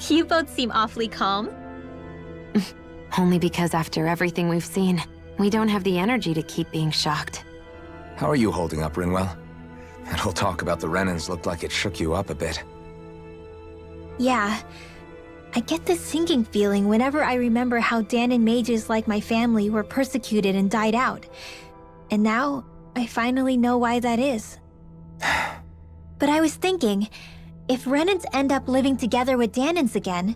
You both seem awfully calm. Only because after everything we've seen, we don't have the energy to keep being shocked. How are you holding up, Rinwell? That whole talk about the Renans looked like it shook you up a bit. Yeah. I get this sinking feeling whenever I remember how Danon mages like my family were persecuted and died out. And now, I finally know why that is. But I was thinking, if Renans end up living together with Danons again,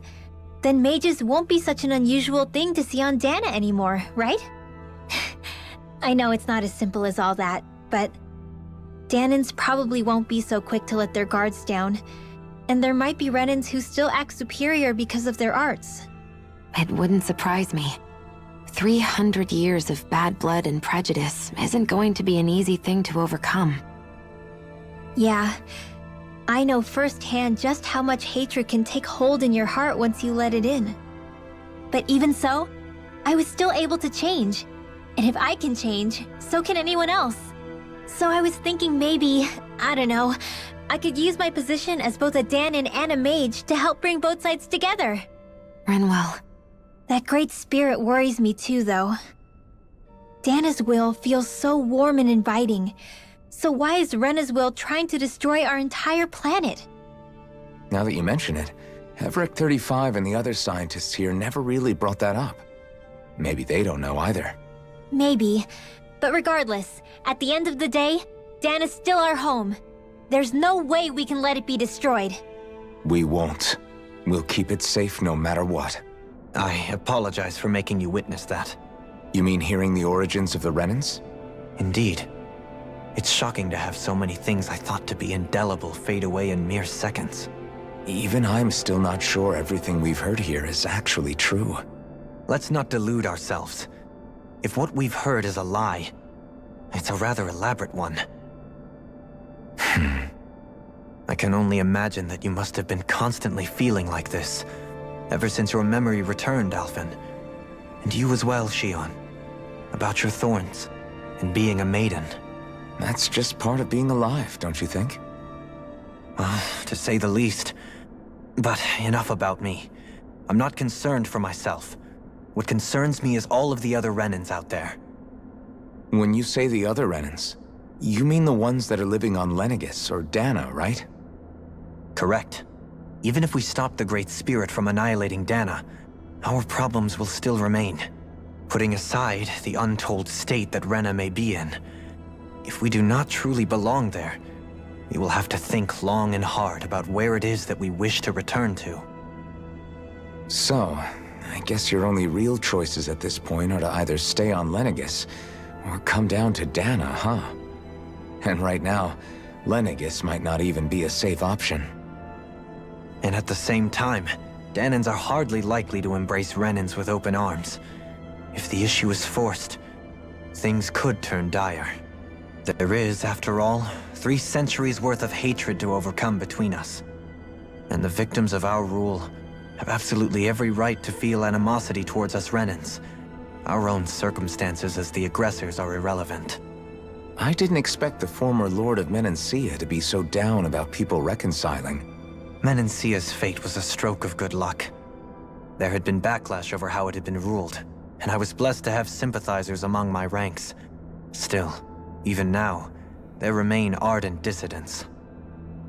then mages won't be such an unusual thing to see on Dana anymore, right? I know it's not as simple as all that, but Danons probably won't be so quick to let their guards down, and there might be Renans who still act superior because of their arts. It wouldn't surprise me. 300 years of bad blood and prejudice isn't going to be an easy thing to overcome. Yeah, I know firsthand just how much hatred can take hold in your heart once you let it in. But even so, I was still able to change. And if I can change, so can anyone else. So I was thinking maybe, I don't know, I could use my position as both a Danon and a mage to help bring both sides together. Rinwell. That great spirit worries me too, though. Dana's will feels so warm and inviting. So why is Rena's will trying to destroy our entire planet? Now that you mention it, Everett 35 and the other scientists here never really brought that up. Maybe they don't know either. Maybe. But regardless, at the end of the day, Dan is still our home. There's no way we can let it be destroyed. We won't. We'll keep it safe no matter what. I apologize for making you witness that. You mean hearing the origins of the Renans? Indeed. It's shocking to have so many things I thought to be indelible fade away in mere seconds. Even I'm still not sure everything we've heard here is actually true. Let's not delude ourselves. If what we've heard is a lie, it's a rather elaborate one. I can only imagine that you must have been constantly feeling like this, ever since your memory returned, Alphen. And you as well, Shion. About your thorns, and being a maiden. That's just part of being alive, don't you think? Well, to say the least. But enough about me. I'm not concerned for myself. What concerns me is all of the other Renans out there. When you say the other Renans, you mean the ones that are living on Lenegis or Dana, right? Correct. Even if we stop the Great Spirit from annihilating Dana, our problems will still remain. Putting aside the untold state that Rena may be in, if we do not truly belong there, we will have to think long and hard about where it is that we wish to return to. So, I guess your only real choices at this point are to either stay on Lenegis, or come down to Dana, huh? And right now, Lenegis might not even be a safe option. And at the same time, Danans are hardly likely to embrace Renans with open arms. If the issue is forced, things could turn dire. There is, after all, 3 centuries worth of hatred to overcome between us. And the victims of our rule have absolutely every right to feel animosity towards us Renans. Our own circumstances as the aggressors are irrelevant. I didn't expect the former Lord of Menancia to be so down about people reconciling. Menancia's fate was a stroke of good luck. There had been backlash over how it had been ruled, and I was blessed to have sympathizers among my ranks. Still, even now, there remain ardent dissidents.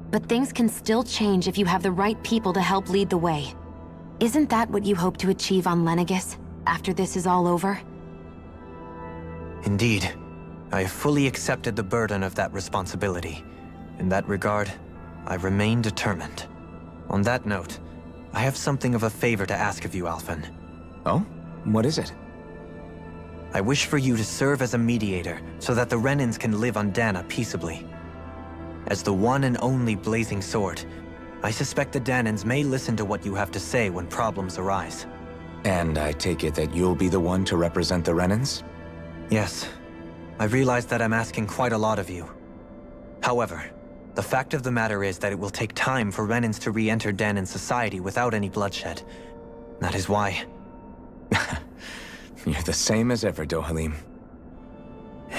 But things can still change if you have the right people to help lead the way. Isn't that what you hope to achieve on Lenegis, after this is all over? Indeed. I have fully accepted the burden of that responsibility. In that regard, I remain determined. On that note, I have something of a favor to ask of you, Alphen. Oh? What is it? I wish for you to serve as a mediator so that the Renans can live on Dana peaceably. As the one and only Blazing Sword, I suspect the Danans may listen to what you have to say when problems arise. And I take it that you'll be the one to represent the Renans? Yes. I realize that I'm asking quite a lot of you. However, the fact of the matter is that it will take time for Renans to re-enter Danan society without any bloodshed. That is why... You're the same as ever, Dohalim.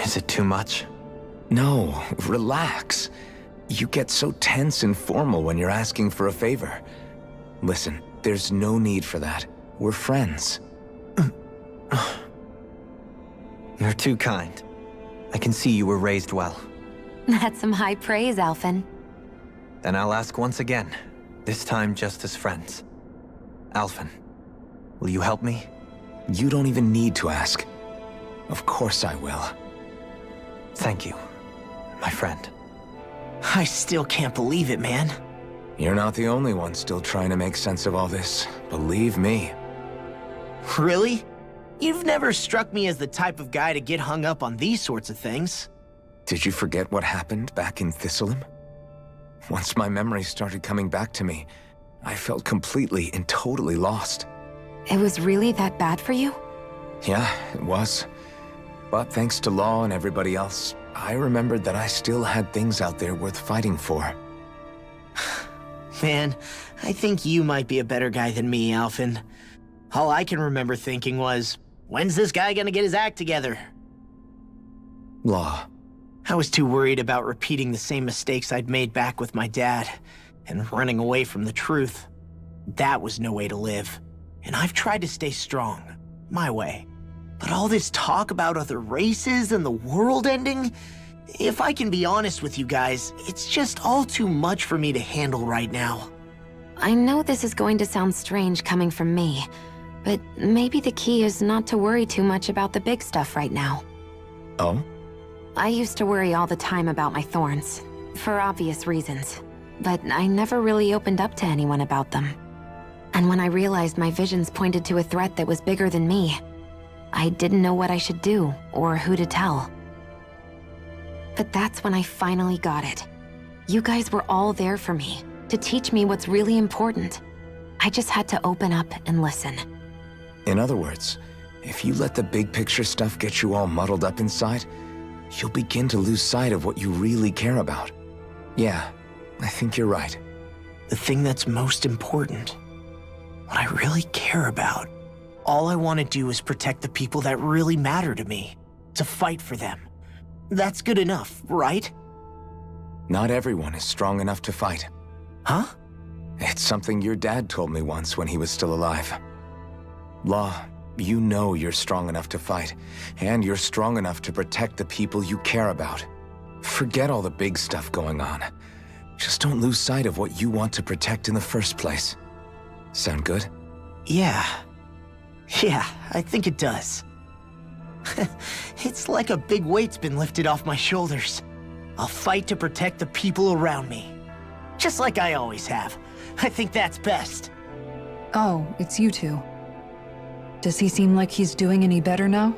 Is it too much? No, relax. You get so tense and formal when you're asking for a favor. Listen, There's no need for that. We're friends. You're too kind. I can see you were raised well. That's some high praise, Alphen. Then I'll ask once again, this time just as friends. Alphen, will you help me? You don't even need to ask. Of course I will. Thank you, my friend. I still can't believe it, man. You're not the only one still trying to make sense of all this. Believe me. Really? You've never struck me as the type of guy to get hung up on these sorts of things. Did you forget what happened back in Thistleum? Once my memories started coming back to me, I felt completely and totally lost. It was really that bad for you? Yeah, it was. But thanks to Law and everybody else, I remembered that I still had things out there worth fighting for. Man, I think you might be a better guy than me, Alphen. All I can remember thinking was, when's this guy gonna get his act together? Law. I was too worried about repeating the same mistakes I'd made back with my dad, and running away from the truth. That was no way to live. And I've tried to stay strong, my way. But all this talk about other races and the world ending, if I can be honest with you guys, it's just all too much for me to handle right now. I know this is going to sound strange coming from me, but maybe the key is not to worry too much about the big stuff right now. Oh? I used to worry all the time about my thorns, for obvious reasons, but I never really opened up to anyone about them. And when I realized my visions pointed to a threat that was bigger than me, I didn't know what I should do or who to tell. But that's when I finally got it. You guys were all there for me, to teach me what's really important. I just had to open up and listen. In other words, if you let the big picture stuff get you all muddled up inside, you'll begin to lose sight of what you really care about. Yeah, I think you're right. The thing that's most important, what I really care about. All I want to do is protect the people that really matter to me, to fight for them. That's good enough, right? Not everyone is strong enough to fight. Huh? It's something your dad told me once when he was still alive. Law, you know you're strong enough to fight, and you're strong enough to protect the people you care about. Forget all the big stuff going on. Just don't lose sight of what you want to protect in the first place. Sound good? Yeah, I think it does. It's like a big weight's been lifted off my shoulders. I'll fight to protect the people around me. Just like I always have. I think that's best. Oh, it's you two. Does he seem like he's doing any better now?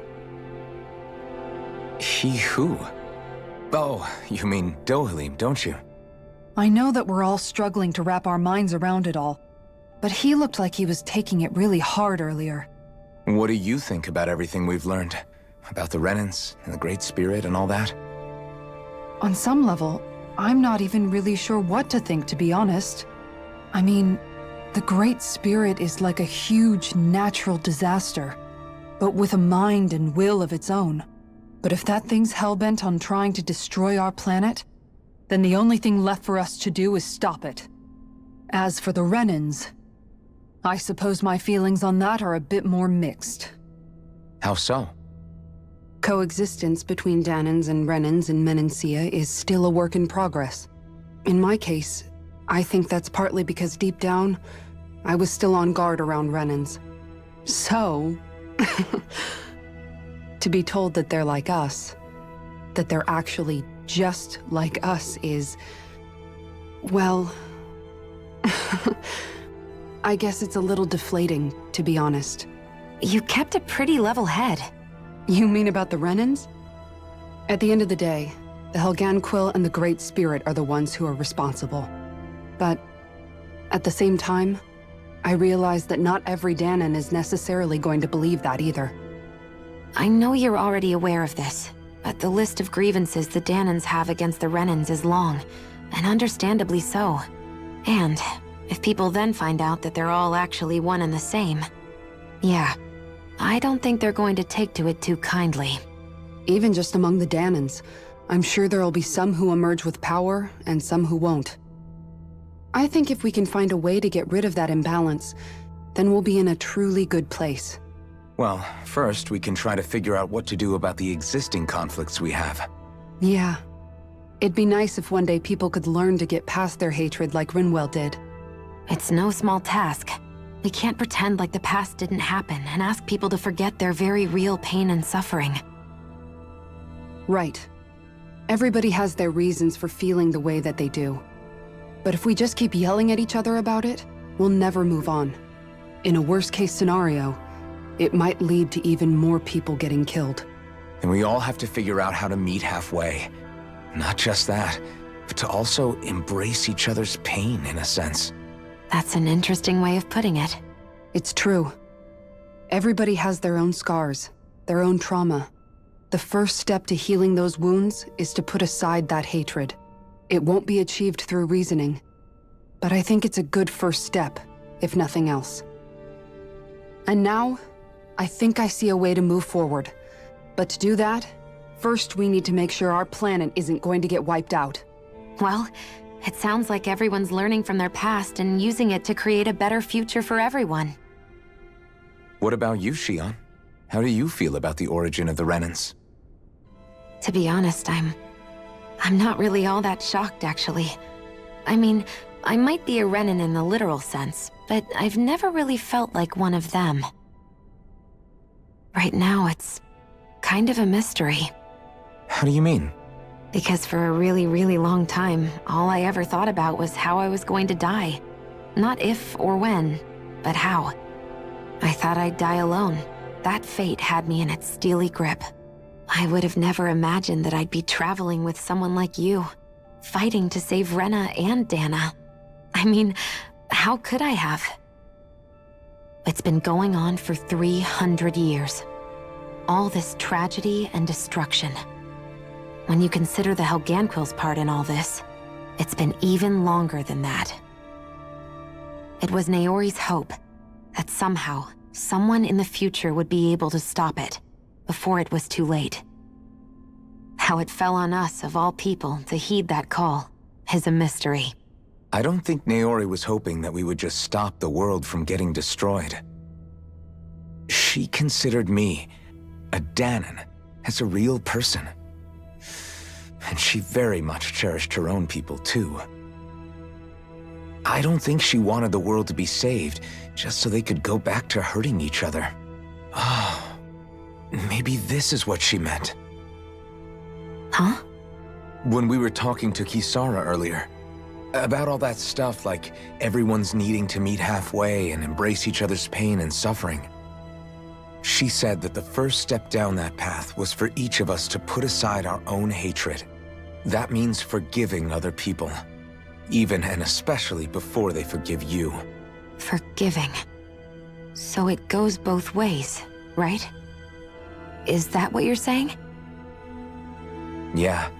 He who? Oh, you mean Dohalim, don't you? I know that we're all struggling to wrap our minds around it all, but he looked like he was taking it really hard earlier. What do you think about everything we've learned? About the Renans and the Great Spirit and all that? On some level, I'm not even really sure what to think, to be honest. I mean, the Great Spirit is like a huge natural disaster, but with a mind and will of its own. But if that thing's hellbent on trying to destroy our planet, then the only thing left for us to do is stop it. As for the Renans, I suppose my feelings on that are a bit more mixed. How so? Coexistence between Dahnans and Renans in Menancia is still a work in progress. In my case, I think that's partly because deep down, I was still on guard around Renans. So, to be told that they're like us, that they're actually just like us is, well, I guess it's a little deflating, to be honest. You kept a pretty level head. You mean about the Renans? At the end of the day, the Helganquil and the Great Spirit are the ones who are responsible. But at the same time, I realize that not every Dahnan is necessarily going to believe that either. I know you're already aware of this, but the list of grievances the Dahnans have against the Renans is long, and understandably so. And if people then find out that they're all actually one and the same, yeah, I don't think they're going to take to it too kindly. Even just among the Dahnans, I'm sure there'll be some who emerge with power and some who won't. I think if we can find a way to get rid of that imbalance, then we'll be in a truly good place. Well, first we can try to figure out what to do about the existing conflicts we have. Yeah. It'd be nice if one day people could learn to get past their hatred like Rinwell did. It's no small task. We can't pretend like the past didn't happen and ask people to forget their very real pain and suffering. Right. Everybody has their reasons for feeling the way that they do. But if we just keep yelling at each other about it, we'll never move on. In a worst-case scenario, it might lead to even more people getting killed. And we all have to figure out how to meet halfway. Not just that, but to also embrace each other's pain, in a sense. That's an interesting way of putting it. It's true. Everybody has their own scars, their own trauma. The first step to healing those wounds is to put aside that hatred. It won't be achieved through reasoning. But I think it's a good first step, if nothing else. And now, I think I see a way to move forward. But to do that, first we need to make sure our planet isn't going to get wiped out. Well, it sounds like everyone's learning from their past and using it to create a better future for everyone. What about you, Shion? How do you feel about the origin of the Renans? To be honest, I'm not really all that shocked, actually. I mean, I might be a Renan in the literal sense, but I've never really felt like one of them. Right now, it's kind of a mystery. How do you mean? Because for a really, really long time, all I ever thought about was how I was going to die. Not if or when, but how. I thought I'd die alone. That fate had me in its steely grip. I would have never imagined that I'd be traveling with someone like you, fighting to save Rena and Dana. I mean, how could I have? It's been going on for 300 years. All this tragedy and destruction. When you consider the Helganquil's part in all this, it's been even longer than that. It was Naori's hope that somehow, someone in the future would be able to stop it, before it was too late. How it fell on us, of all people, to heed that call, is a mystery. I don't think Naori was hoping that we would just stop the world from getting destroyed. She considered me, a Danan, as a real person. And she very much cherished her own people, too. I don't think she wanted the world to be saved, just so they could go back to hurting each other. Oh, maybe this is what she meant. Huh? When we were talking to Kisara earlier, about all that stuff like everyone's needing to meet halfway and embrace each other's pain and suffering. She said that the first step down that path was for each of us to put aside our own hatred. That means forgiving other people, even and especially before they forgive you. Forgiving. So it goes both ways, right? Is that what you're saying? Yeah.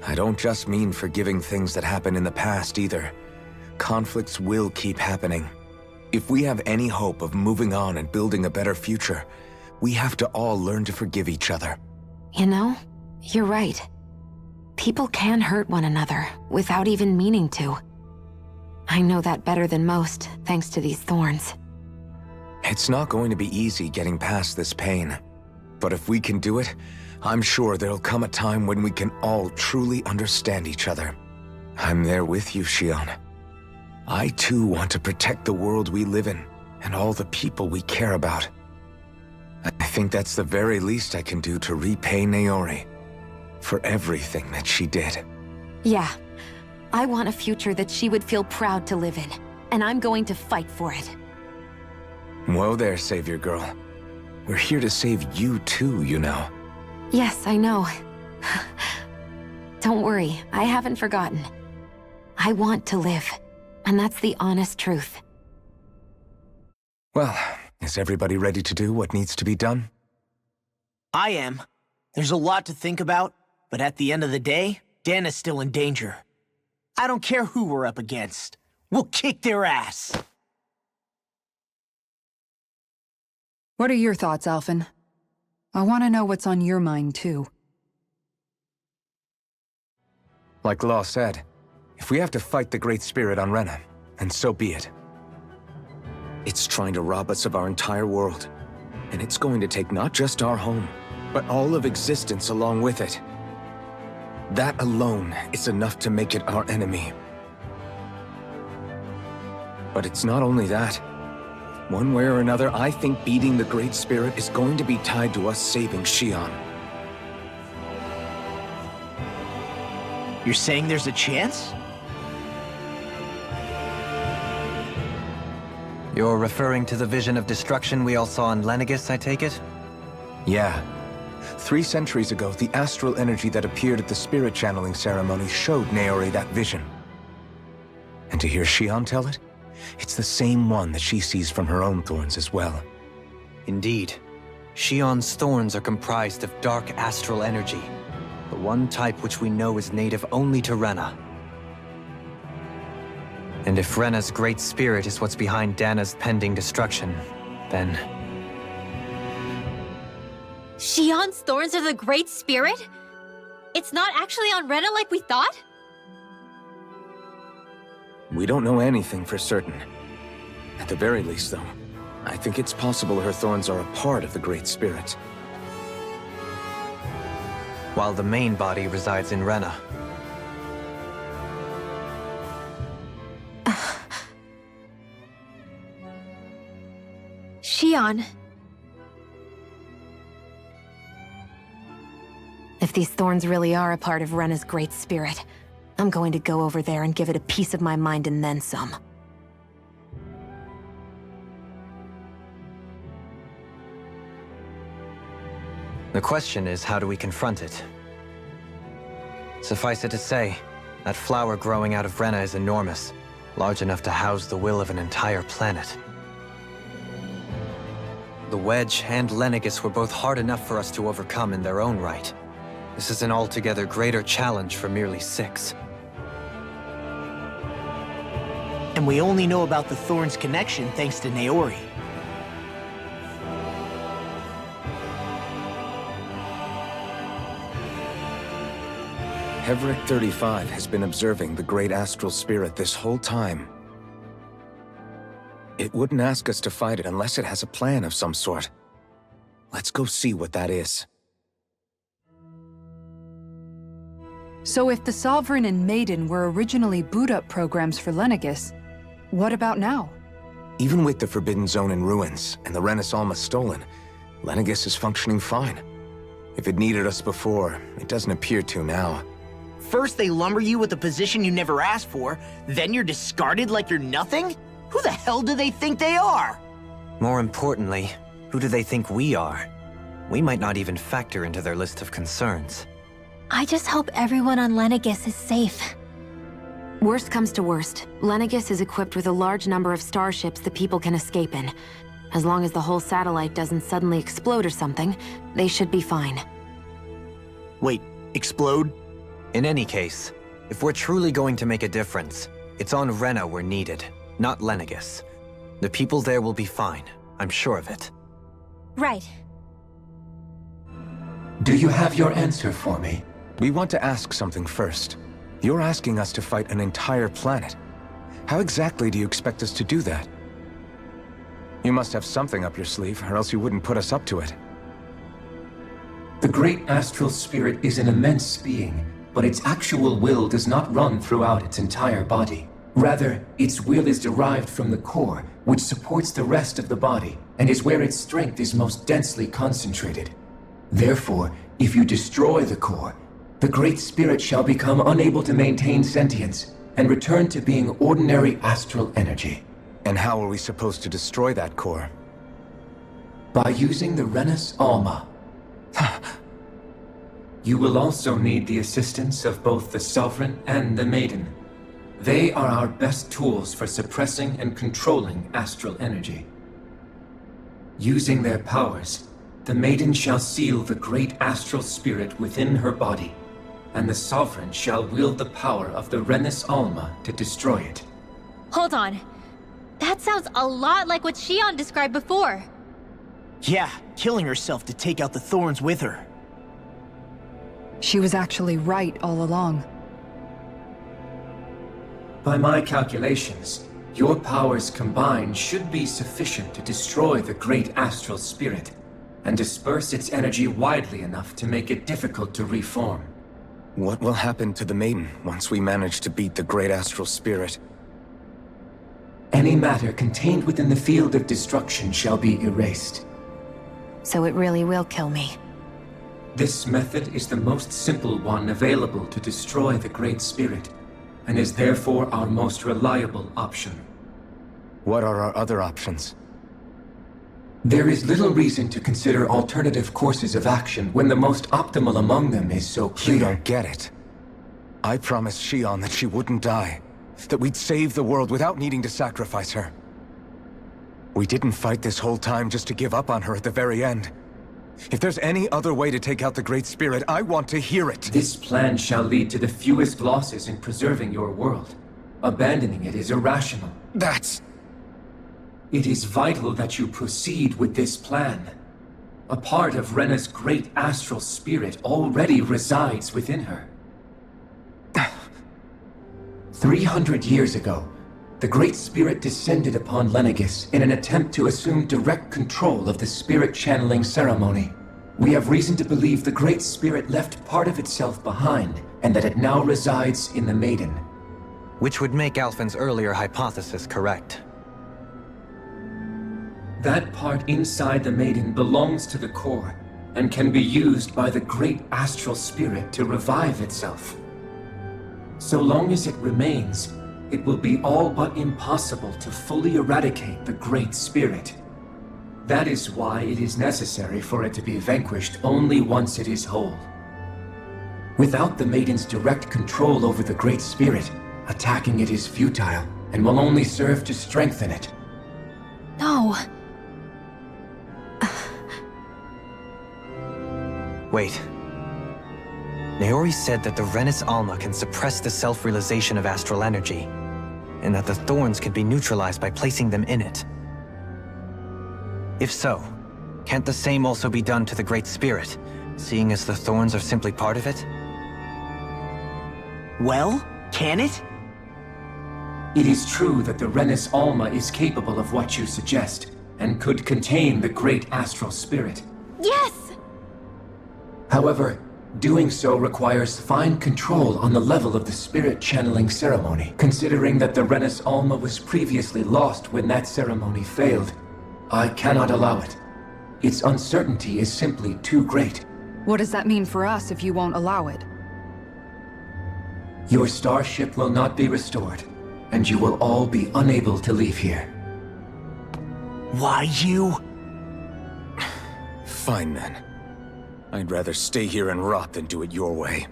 I don't just mean forgiving things that happened in the past either. Conflicts will keep happening. If we have any hope of moving on and building a better future, we have to all learn to forgive each other. You know, you're right. People can hurt one another without even meaning to. I know that better than most, thanks to these thorns. It's not going to be easy getting past this pain. But if we can do it, I'm sure there'll come a time when we can all truly understand each other. I'm there with you, Shion. I too want to protect the world we live in, and all the people we care about. I think that's the very least I can do to repay Naori for everything that she did. Yeah. I want a future that she would feel proud to live in, and I'm going to fight for it. Whoa there, Savior Girl. We're here to save you too, you know. Yes, I know. Don't worry, I haven't forgotten. I want to live, and that's the honest truth. Well, is everybody ready to do what needs to be done? I am. There's a lot to think about, but at the end of the day, Dana's still in danger. I don't care who we're up against. We'll kick their ass. What are your thoughts, Alphen? I want to know what's on your mind, too. Like Law said, if we have to fight the Great Spirit on Rena, then so be it. It's trying to rob us of our entire world. And it's going to take not just our home, but all of existence along with it. That alone is enough to make it our enemy. But it's not only that. One way or another, I think beating the Great Spirit is going to be tied to us saving Xion. You're saying there's a chance? You're referring to the vision of destruction we all saw in Lenegis, I take it? Yeah. 3 centuries ago, the astral energy that appeared at the spirit channeling ceremony showed Naori that vision. And to hear Xion tell it, it's the same one that she sees from her own thorns as well. Indeed. Xion's thorns are comprised of dark astral energy, the one type which we know is native only to Rena. And if Rena's great spirit is what's behind Dana's pending destruction, then... Xion's thorns are the Great Spirit? It's not actually on Rena like we thought? We don't know anything for certain. At the very least, though, I think it's possible her thorns are a part of the Great Spirit. While the main body resides in Rena. Xion. If these thorns really are a part of Rena's great spirit, I'm going to go over there and give it a piece of my mind and then some. The question is, how do we confront it? Suffice it to say, that flower growing out of Rena is enormous, large enough to house the will of an entire planet. The Wedge and Lenegis were both hard enough for us to overcome in their own right. This is an altogether greater challenge for merely 6. And we only know about the Thorns connection thanks to Naori. Hevric 35 has been observing the Great Astral Spirit this whole time. It wouldn't ask us to fight it unless it has a plan of some sort. Let's go see what that is. So if the Sovereign and Maiden were originally boot-up programs for Lenegis, what about now? Even with the Forbidden Zone in ruins and the Renaissance stolen, Lenegis is functioning fine. If it needed us before, it doesn't appear to now. First they lumber you with a position you never asked for, then you're discarded like you're nothing? Who the hell do they think they are? More importantly, who do they think we are? We might not even factor into their list of concerns. I just hope everyone on Lenegis is safe. Worst comes to worst, Lenegis is equipped with a large number of starships that people can escape in. As long as the whole satellite doesn't suddenly explode or something, they should be fine. Wait, explode? In any case, if we're truly going to make a difference, it's on Rena we're needed, not Lenegis. The people there will be fine, I'm sure of it. Right. Do you have your answer for me? We want to ask something first. You're asking us to fight an entire planet. How exactly do you expect us to do that? You must have something up your sleeve, or else you wouldn't put us up to it. The Great Astral Spirit is an immense being, but its actual will does not run throughout its entire body. Rather, its will is derived from the core, which supports the rest of the body, and is where its strength is most densely concentrated. Therefore, if you destroy the core, the Great Spirit shall become unable to maintain sentience, and return to being ordinary astral energy. And how are we supposed to destroy that core? By using the Renis Alma. You will also need the assistance of both the Sovereign and the Maiden. They are our best tools for suppressing and controlling astral energy. Using their powers, the Maiden shall seal the Great Astral Spirit within her body, and the Sovereign shall wield the power of the Renis Alma to destroy it. Hold on. That sounds a lot like what Xion described before. Yeah, killing herself to take out the Thorns with her. She was actually right all along. By my calculations, Your powers combined should be sufficient to destroy the great astral spirit, and disperse its energy widely enough to make it difficult to reform. What will happen to the maiden once we manage to beat the great astral spirit? Any matter contained within the field of destruction shall be erased. So it really will kill me. This method is the most simple one available to destroy the Great Spirit, and is therefore our most reliable option. What are our other options? There is little reason to consider alternative courses of action when the most optimal among them is so clear. You don't get it. I promised Shion that she wouldn't die, that we'd save the world without needing to sacrifice her. We didn't fight this whole time just to give up on her at the very end. If there's any other way to take out the Great Spirit, I want to hear it. This plan shall lead to the fewest losses in preserving your world. Abandoning it is irrational. That's... It is vital that you proceed with this plan. A part of Rena's great astral spirit already resides within her. 300 years ago, the Great Spirit descended upon Lenegis in an attempt to assume direct control of the spirit channeling ceremony. We have reason to believe the Great Spirit left part of itself behind, and that it now resides in the Maiden. Which would make Alphen's earlier hypothesis correct. That part inside the Maiden belongs to the core, and can be used by the great astral spirit to revive itself. So long as it remains, it will be all but impossible to fully eradicate the Great Spirit. That is why it is necessary for it to be vanquished only once it is whole. Without the Maiden's direct control over the Great Spirit, attacking it is futile, and will only serve to strengthen it. No. Wait. Naori said that the Renis Alma can suppress the self-realization of astral energy, and that the thorns can be neutralized by placing them in it. If so, can't the same also be done to the Great Spirit, seeing as the thorns are simply part of it? Well, can it? It is true that the Renis Alma is capable of what you suggest, and could contain the great astral spirit. Yes! However, doing so requires fine control on the level of the spirit channeling ceremony, considering that the Renis Alma was previously lost when that ceremony failed. I cannot allow it. Its uncertainty is simply too great. What does that mean for us if you won't allow it? Your starship will not be restored, and you will all be unable to leave here. Why you? Fine then. I'd rather stay here and rot than do it your way.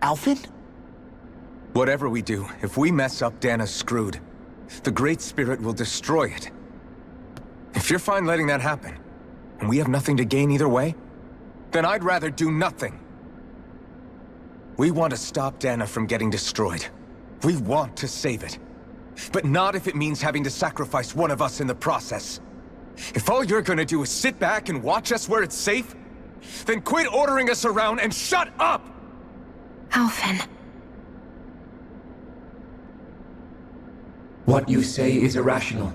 Alphen? Whatever we do, if we mess up, Dana's screwed. The Great Spirit will destroy it. If you're fine letting that happen, and we have nothing to gain either way, then I'd rather do nothing. We want to stop Dana from getting destroyed. We want to save it. But not if it means having to sacrifice one of us in the process. If all you're gonna do is sit back and watch us where it's safe, then quit ordering us around and shut up! Alphen. What you say is irrational.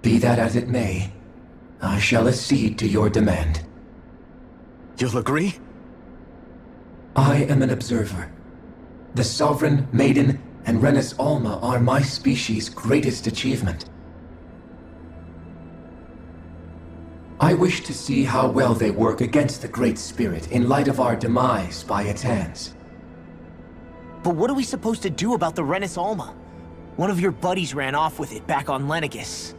Be that as it may, I shall accede to your demand. You'll agree? I am an observer. The Sovereign, Maiden, and Renis Alma are my species' greatest achievement. I wish to see how well they work against the Great Spirit in light of our demise by its hands. But what are we supposed to do about the Renis Alma? One of your buddies ran off with it back on Lenegis.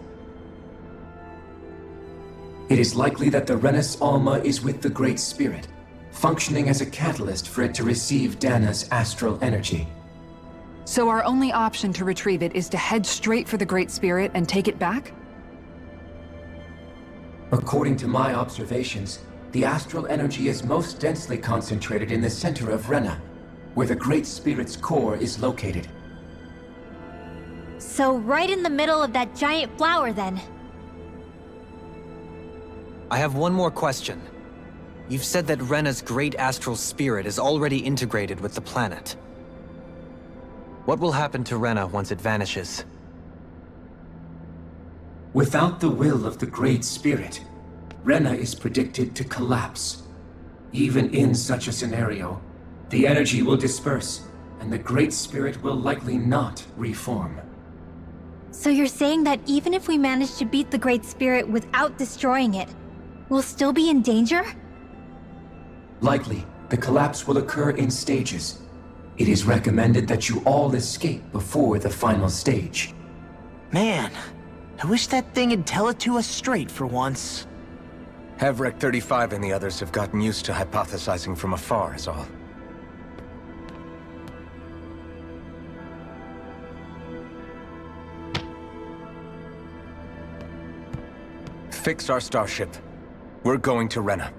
It is likely that the Renis Alma is with the Great Spirit, functioning as a catalyst for it to receive Dana's astral energy. So our only option to retrieve it is to head straight for the Great Spirit and take it back? According to my observations, the astral energy is most densely concentrated in the center of Rena, where the Great Spirit's core is located. So right in the middle of that giant flower, then. I have one more question. You've said that Rena's great astral spirit is already integrated with the planet. What will happen to Rena once it vanishes? Without the will of the Great Spirit, Rena is predicted to collapse. Even in such a scenario, the energy will disperse, and the Great Spirit will likely not reform. So you're saying that even if we manage to beat the Great Spirit without destroying it, we'll still be in danger? Likely, the collapse will occur in stages. It is recommended that you all escape before the final stage. Man, I wish that thing would tell it to us straight for once. Hevrek 35 and the others have gotten used to hypothesizing from afar, is all. Fix our starship. We're going to Rena.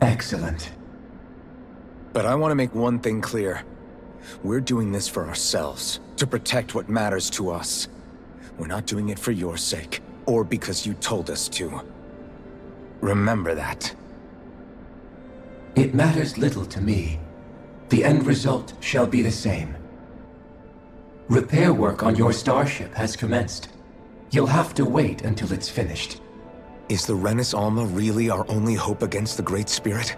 Excellent. But I want to make one thing clear. We're doing this for ourselves, to protect what matters to us. We're not doing it for your sake, or because you told us to. Remember that. It matters little to me. The end result shall be the same. Repair work on your starship has commenced. You'll have to wait until it's finished. Is the Renis Alma really our only hope against the Great Spirit?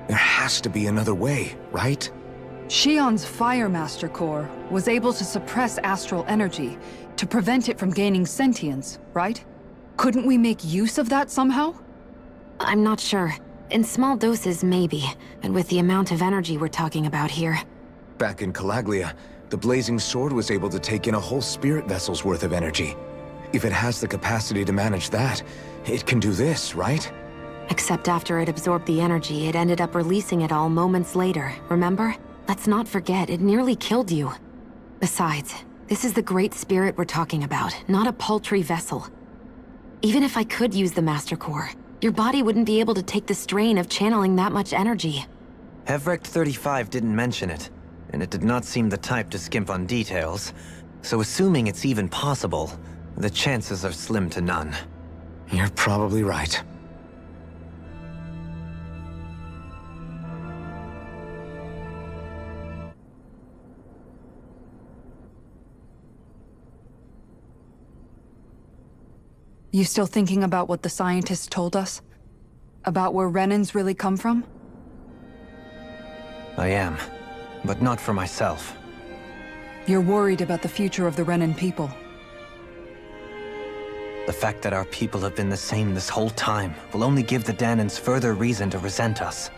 There has to be another way, right? Shion's Fire Master Core was able to suppress astral energy to prevent it from gaining sentience, right? Couldn't we make use of that somehow? I'm not sure. In small doses, maybe. And with the amount of energy we're talking about here. Back in Calaglia, the Blazing Sword was able to take in a whole spirit vessel's worth of energy. If it has the capacity to manage that, it can do this, right? Except after it absorbed the energy, it ended up releasing it all moments later, remember? Let's not forget, it nearly killed you. Besides, this is the Great Spirit we're talking about, not a paltry vessel. Even if I could use the Master Core, your body wouldn't be able to take the strain of channeling that much energy. Hevrek 35 didn't mention it, and it did not seem the type to skimp on details. So assuming it's even possible, the chances are slim to none. You're probably right. You still thinking about what the scientists told us? About where Renans really come from? I am, but not for myself. You're worried about the future of the Renan people. The fact that our people have been the same this whole time will only give the Danans further reason to resent us.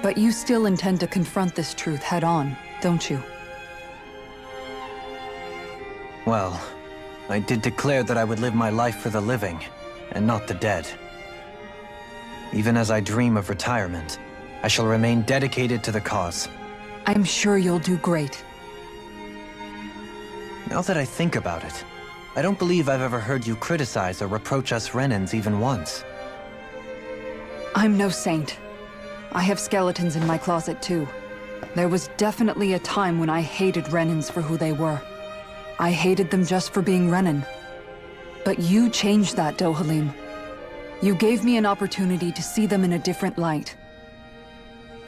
But you still intend to confront this truth head-on, don't you? Well, I did declare that I would live my life for the living, and not the dead. Even as I dream of retirement, I shall remain dedicated to the cause. I'm sure you'll do great. Now that I think about it, I don't believe I've ever heard you criticize or reproach us Renans even once. I'm no saint. I have skeletons in my closet too. There was definitely a time when I hated Renans for who they were. I hated them just for being Renan. But you changed that, Dohalim. You gave me an opportunity to see them in a different light.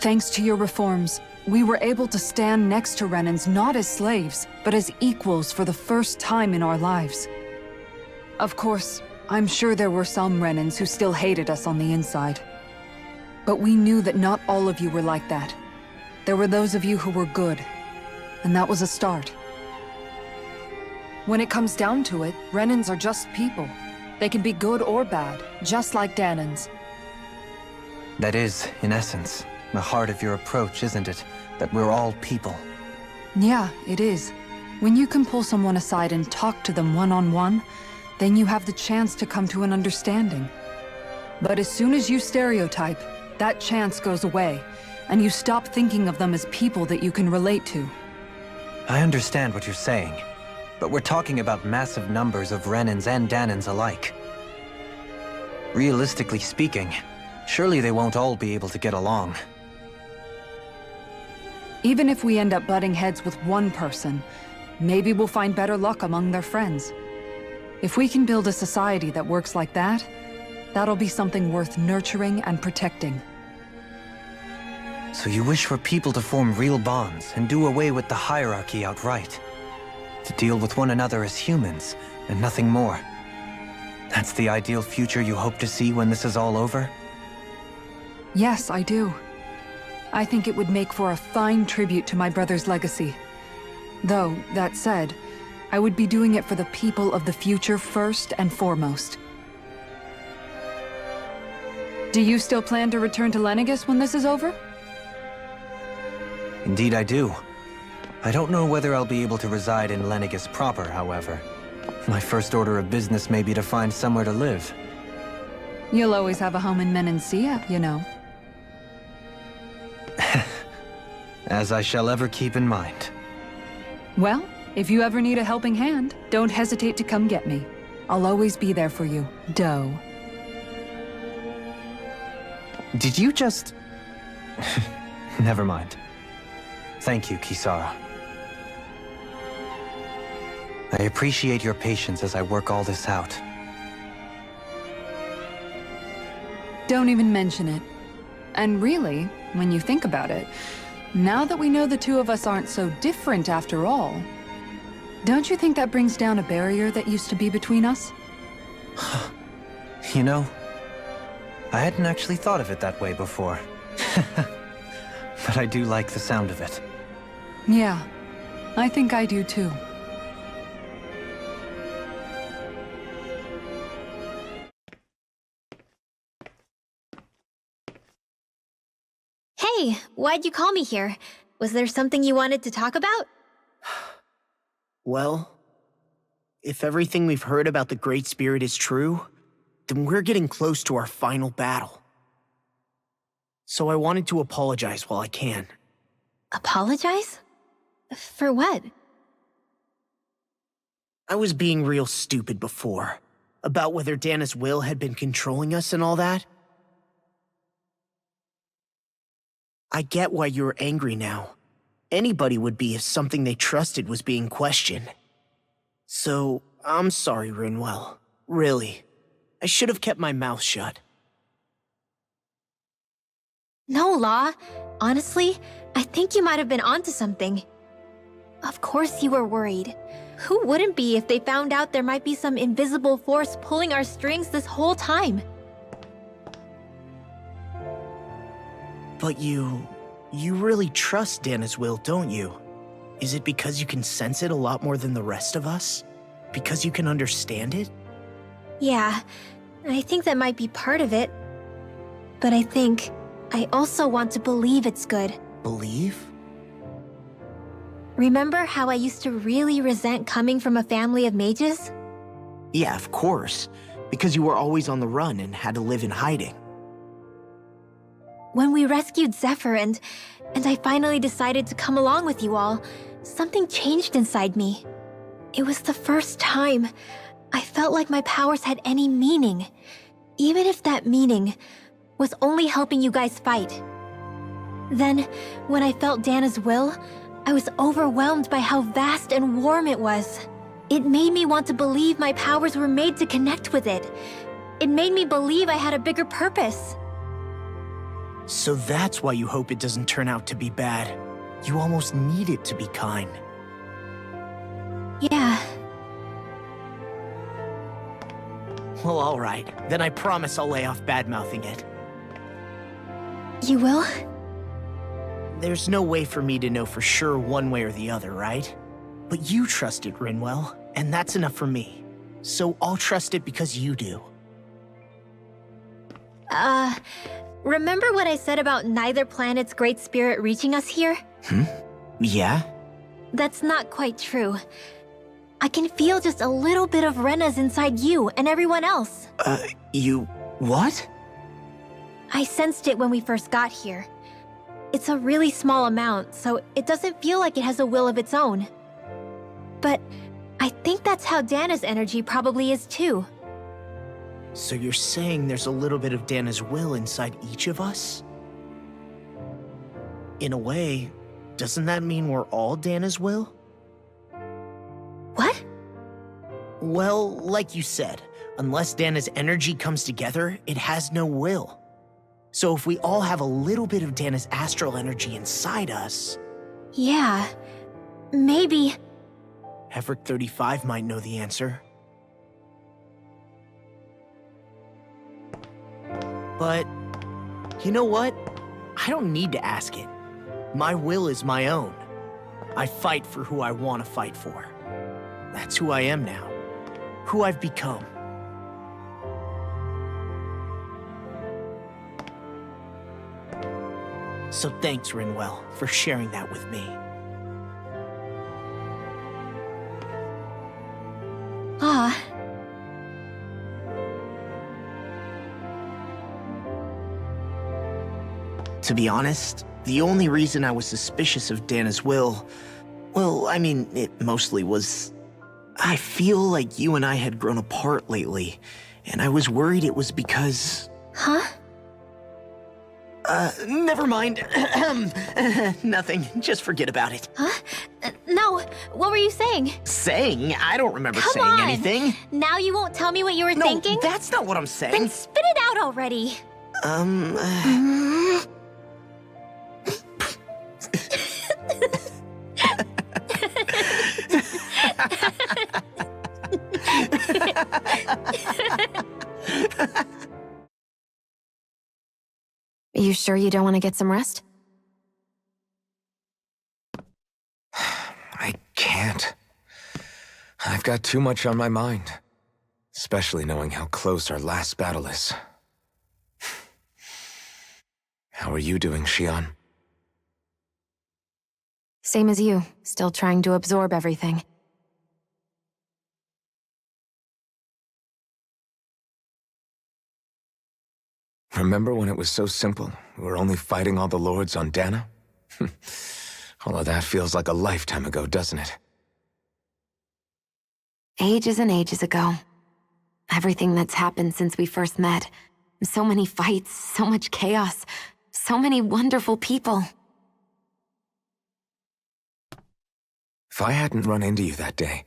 Thanks to your reforms, we were able to stand next to Renans not as slaves, but as equals for the first time in our lives. Of course, I'm sure there were some Renans who still hated us on the inside. But we knew that not all of you were like that. There were those of you who were good, and that was a start. When it comes down to it, Renans are just people. They can be good or bad, just like Danans. That is, in essence, the heart of your approach, isn't it? That we're all people. Yeah, it is. When you can pull someone aside and talk to them one-on-one, then you have the chance to come to an understanding. But as soon as you stereotype, that chance goes away, and you stop thinking of them as people that you can relate to. I understand what you're saying, but we're talking about massive numbers of Renans and Danans alike. Realistically speaking, surely they won't all be able to get along. Even if we end up butting heads with one person, maybe we'll find better luck among their friends. If we can build a society that works like that, that'll be something worth nurturing and protecting. So you wish for people to form real bonds and do away with the hierarchy outright? To deal with one another as humans, and nothing more. That's the ideal future you hope to see when this is all over? Yes, I do. I think it would make for a fine tribute to my brother's legacy. Though, that said, I would be doing it for the people of the future first and foremost. Do you still plan to return to Lenegis when this is over? Indeed I do. I don't know whether I'll be able to reside in Lenegis proper, however. My first order of business may be to find somewhere to live. You'll always have a home in Menancia, you know. As I shall ever keep in mind. Well, if you ever need a helping hand, don't hesitate to come get me. I'll always be there for you, Doe. Did you just... Never mind. Thank you, Kisara. I appreciate your patience as I work all this out. Don't even mention it. And really, when you think about it, now that we know the two of us aren't so different after all, don't you think that brings down a barrier that used to be between us? You know, I hadn't actually thought of it that way before. But I do like the sound of it. Yeah, I think I do too. Hey, why'd you call me here? Was there something you wanted to talk about? Well, if everything we've heard about the Great Spirit is true, then we're getting close to our final battle. So I wanted to apologize while I can. Apologize? For what? I was being real stupid before, about whether Dana's will had been controlling us and all that. I get why you're angry now. Anybody would be if something they trusted was being questioned. So, I'm sorry, Rinwell. Really. I should have kept my mouth shut. No, Law. Honestly, I think you might have been onto something. Of course you were worried. Who wouldn't be if they found out there might be some invisible force pulling our strings this whole time? But you really trust Dana's will, don't you? Is it because you can sense it a lot more than the rest of us? Because you can understand it? Yeah, I think that might be part of it. But I think I also want to believe it's good. Believe? Remember how I used to really resent coming from a family of mages? Yeah, of course. Because you were always on the run and had to live in hiding. When we rescued Zephyr and I finally decided to come along with you all, something changed inside me. It was the first time I felt like my powers had any meaning, even if that meaning was only helping you guys fight. Then, when I felt Dana's will, I was overwhelmed by how vast and warm it was. It made me want to believe my powers were made to connect with it. It made me believe I had a bigger purpose. So that's why you hope it doesn't turn out to be bad. You almost need it to be kind. Yeah. Well, alright. Then I promise I'll lay off bad-mouthing it. You will? There's no way for me to know for sure one way or the other, right? But you trust it, Rinwell, and that's enough for me. So I'll trust it because you do. Remember what I said about neither planet's great spirit reaching us here? Yeah? That's not quite true. I can feel just a little bit of Rena's inside you and everyone else. You... what? I sensed it when we first got here. It's a really small amount, so it doesn't feel like it has a will of its own. But I think that's how Dana's energy probably is too. So you're saying there's a little bit of Dana's will inside each of us? In a way, doesn't that mean we're all Dana's will? What? Well, like you said, unless Dana's energy comes together, it has no will. So if we all have a little bit of Dana's astral energy inside us... Yeah, maybe. Hefrick 35 might know the answer. But, you know what? I don't need to ask it. My will is my own. I fight for who I want to fight for. That's who I am now. Who I've become. So thanks, Rinwell, for sharing that with me. Ah. To be honest, the only reason I was suspicious of Dana's will, well, I mean, it mostly was... I feel like you and I had grown apart lately, and I was worried it was because... Huh? Never mind. Nothing. Just forget about it. Huh? No, what were you saying? Saying? I don't remember Come saying on. anything. Now you won't tell me what you were No, thinking? that's not what I'm saying. Then spit it out already. You sure you don't want to get some rest? I can't. I've got too much on my mind. Especially knowing how close our last battle is. How are you doing, Shion? Same as you, still trying to absorb everything. Remember when it was so simple? We were only fighting all the lords on Dana? All of that feels like a lifetime ago, doesn't it? Ages and ages ago. Everything that's happened since we first met. So many fights, so much chaos, so many wonderful people. If I hadn't run into you that day,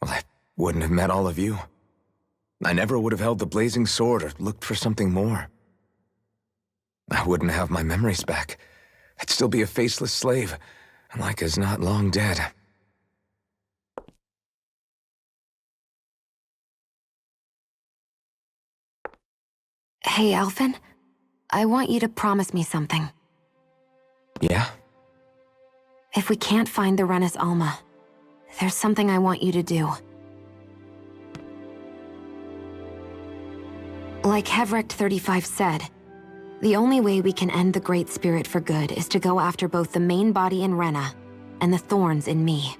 well, I wouldn't have met all of you. I never would have held the blazing sword or looked for something more. I wouldn't have my memories back. I'd still be a faceless slave, like as not long dead. Hey, Alphen. I want you to promise me something. Yeah? If we can't find the Renis Alma, there's something I want you to do. Like Hevricht 35 said, the only way we can end the Great Spirit for good is to go after both the main body in Rena and the thorns in me.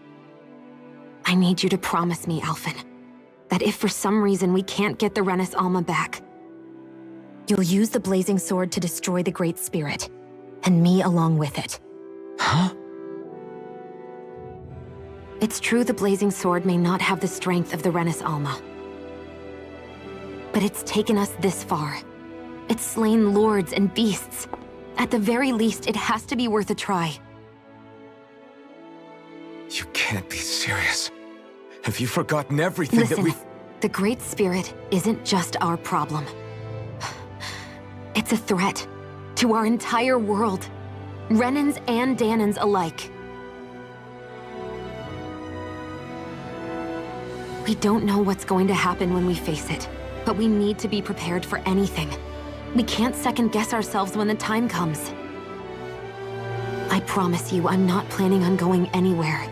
I need you to promise me, Alphen, that if for some reason we can't get the Renis Alma back, you'll use the blazing sword to destroy the Great Spirit, and me along with it. Huh? It's true the blazing sword may not have the strength of the Renis Alma. But it's taken us this far. It's slain lords and beasts. At the very least, it has to be worth a try. You can't be serious. Have you forgotten everything Listen, that we've... the Great Spirit isn't just our problem. It's a threat to our entire world. Renans and Danans alike. We don't know what's going to happen when we face it, but we need to be prepared for anything. We can't second-guess ourselves when the time comes. I promise you, I'm not planning on going anywhere.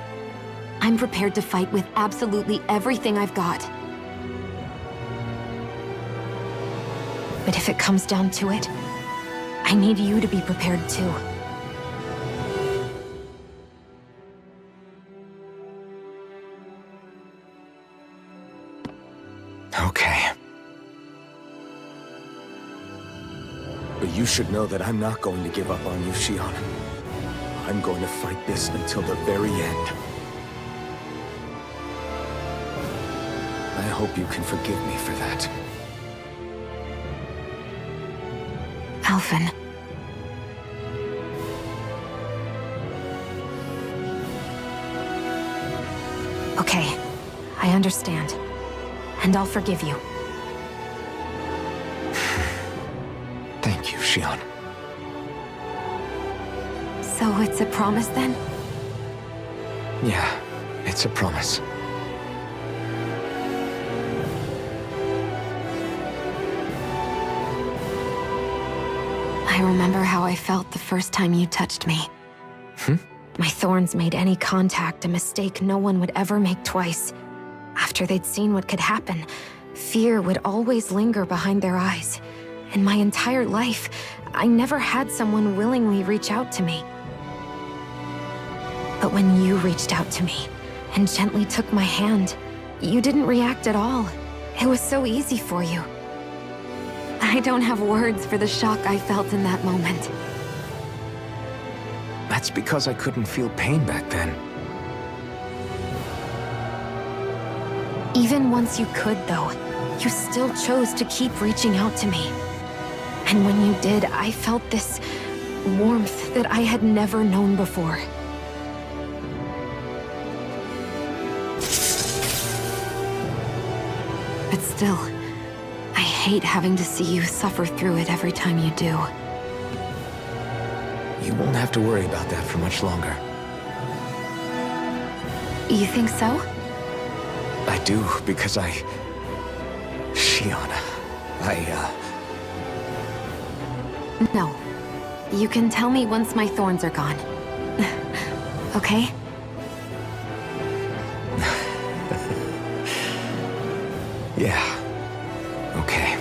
I'm prepared to fight with absolutely everything I've got. But if it comes down to it, I need you to be prepared too. Okay. But you should know that I'm not going to give up on you, Shion. I'm going to fight this until the very end. I hope you can forgive me for that. Alphen. Okay, I understand. And I'll forgive you. Thank you, Shion. So it's a promise then? Yeah, it's That's a promise. I remember how I felt the first time you touched me. Hmm? My thorns made any contact a mistake no one would ever make twice. After they'd seen what could happen, fear would always linger behind their eyes. In my entire life, I never had someone willingly reach out to me. But when you reached out to me and gently took my hand, you didn't react at all. It was so easy for you. I don't have words for the shock I felt in that moment. That's because I couldn't feel pain back then. Even once you could, though, you still chose to keep reaching out to me. And when you did, I felt this warmth that I had never known before. But still, I hate having to see you suffer through it every time you do. You won't have to worry about that for much longer. You think so? I do, because Shion, No. You can tell me once my thorns are gone. Okay? Yeah. Okay.